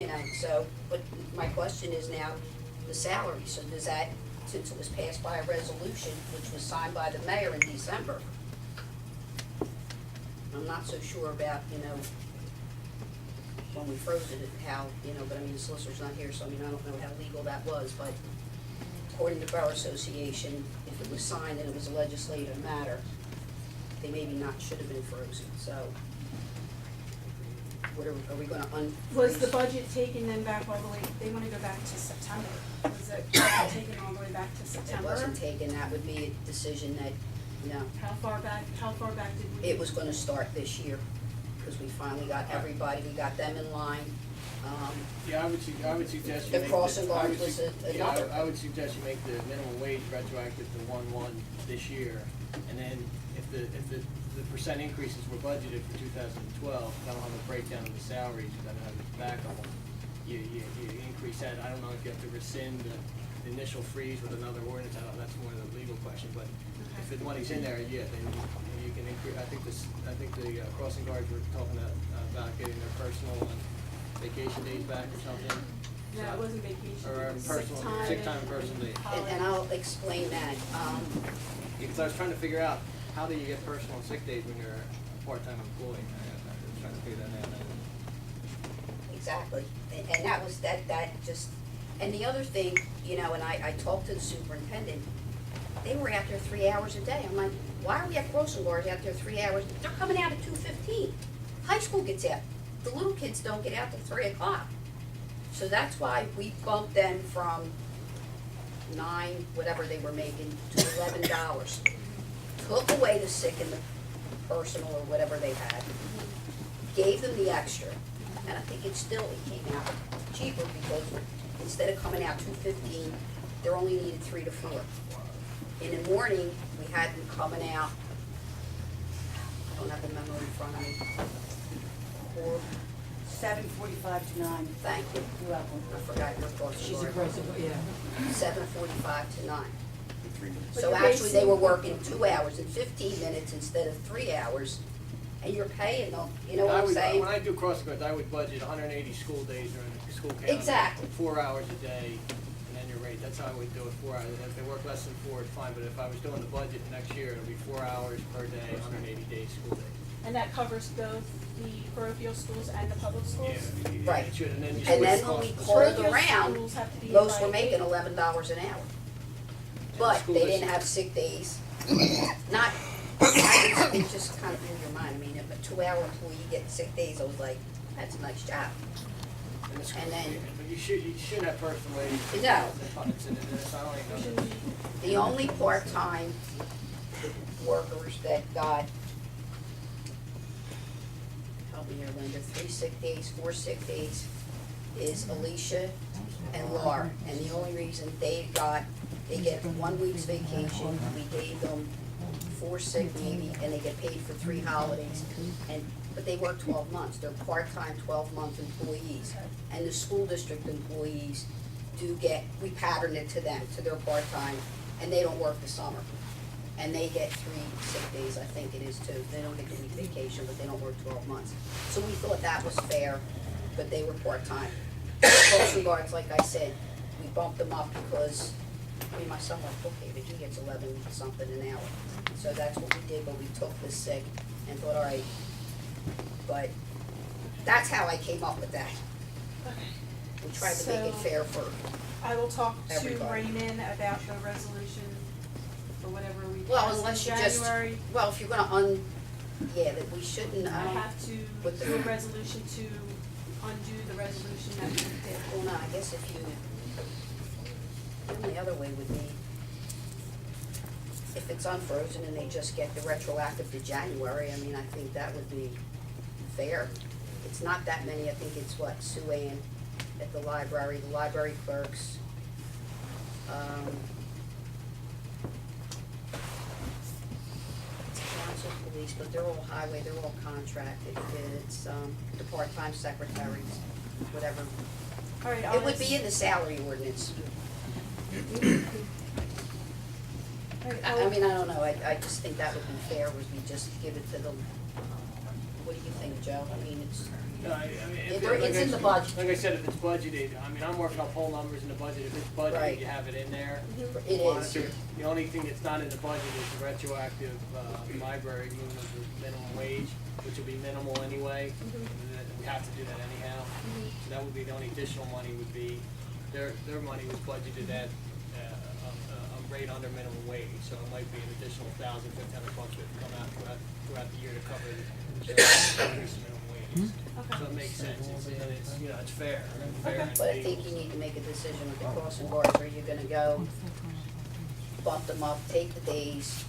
So, but my question is now, the salary, so does that, since it was passed by a resolution, which was signed by the mayor in December, I'm not so sure about, when we froze it, how, but I mean, the solicitor's not here, so I mean, I don't know how legal that was, but according to Borough Association, if it was signed and it was a legislative matter, they maybe should have been frozen, so what are we gonna unfreeze? Was the budget taken then back all the way, they wanna go back to September? Was it taken all the way back to It September? wasn't taken, that would be a decision that, How far back did we? it was gonna start this year, because we finally got everybody, we got them in line. Yeah, I would suggest you The make crossing guard was yeah, another. I would suggest you make the minimum wage retroactive to 1/1 this year, and then if the percent increases were budgeted for 2012, I don't have a breakdown of the salaries, because I don't have it back on them. You increase that. I don't know if you have to rescind the initial freeze with another ordinance. I don't know, that's more of the legal question, but if the money's in there, yeah, then you can increase. I think the crossing guards were talking about getting their personal and vacation days back or something. No, it wasn't vacation, Or it was personal, sick time and personal days. And I'll explain that, Because I was trying to figure out, how do you get personal and sick days when you're a part-time employee? I was trying to figure that out. exactly, and that was, that just, and the other thing, and I talked to the superintendent, they were out there 3 hours a day. I'm like, why are we at crossing guards out there 3 hours? They're coming out at 2:15. High school gets out. The little kids don't get out till 3 o'clock. So that's why we bumped them from $9, whatever they were making, to $11. Took away the sick and the personal or whatever they had, gave them the extra, and I think it came out cheaper because instead of coming out 2:15, they're only needed 3 to 4. In the morning, we had them coming out, I don't have the memo in front of me, 7:45 to 9. thank you, You're welcome. I forgot your crossing She's guard. aggressive, yeah. 7:45 to 9. But So you're actually, they were basing- working 2 hours and 15 minutes instead of 3 hours, and you're paying them, you know what I'm saying? When I do crossing guards, I would budget 180 school days during the school calendar. Exactly. 4 hours a day, and then your rate. That's how I would do it, 4 hours. And if they work less than 4, it's fine, but if I was doing the budget next year, it would be 4 hours per day, 180 days school days. And that covers both the parochial schools and the public schools? Yeah, Right. it should, and then you And split then the when we cost. called Parochial around, schools have to be most were by making eight. $11 an hour. And But the school they district- didn't have sick days. It just kind of blew your mind. I mean, if a 2-hour employee gets sick days, I was like, that's a nice job. And the school- and then- But you shouldn't have personal aid. No. It's not only We shouldn't be- The only part-time workers that got, help me here, Linda, 3 sick days, 4 sick days, is Alicia and Laura. And the only reason they get 1 week's vacation, we gave them 4 sick maybe, and they get paid for 3 holidays. But they work 12 months, they're part-time 12-month employees. And the school district employees we pattern it to them, to their part-time, and they don't work the summer. And they get 3 sick days, I think it is too. They don't get any vacation, but they don't work 12 months. So we thought that was fair, but they were part-time. Crossing guards, like I said, we bumped them up because, my son went, okay, but he gets 11 something an hour. So that's what we did, but we took the sick and thought, all right. But that's how I came up with that. Okay. We tried to make it So- fair for, I will talk to Everybody. Raymond about the resolution or whatever we well, passed unless in you just, January. well, if you're gonna that we shouldn't, I have to with the- do a resolution to undo the resolution that we did. well, no, I guess if you, the only other way would be if it's unfrozen and they just get the retroactive to January, I mean, I think that would be fair. It's not that many, I think it's Sue Ann at the library clerks. It's council police, but they're all highway, they're all contracted. It's, the part-time secretaries, whatever. All right, It would be in the salary ordinance. All right, I mean, I don't know, I just think that would be fair, would be just give it to them. What do you you think, Joe? I mean, it's, No, I mean, if It's like I in the said- budget. Like I said, if it's budgeted, I mean, I'm working up whole numbers in the budget, if it's Right. budgeted, you have it in there. It is. The only thing that's not in the budget is the retroactive, library movement of the minimum wage, which will be minimal anyway. We have to do that anyhow. So that would be the only additional money would be, their money was budgeted at, a rate under minimum wage, so it might be an additional $1,000-$1,500 that come out throughout the year to cover the increase in minimum wage. So it makes sense, it's, you know, it's fair, fair and but I think legal. you need to make a decision with the crossing guards, are you gonna go bump them up, take the days,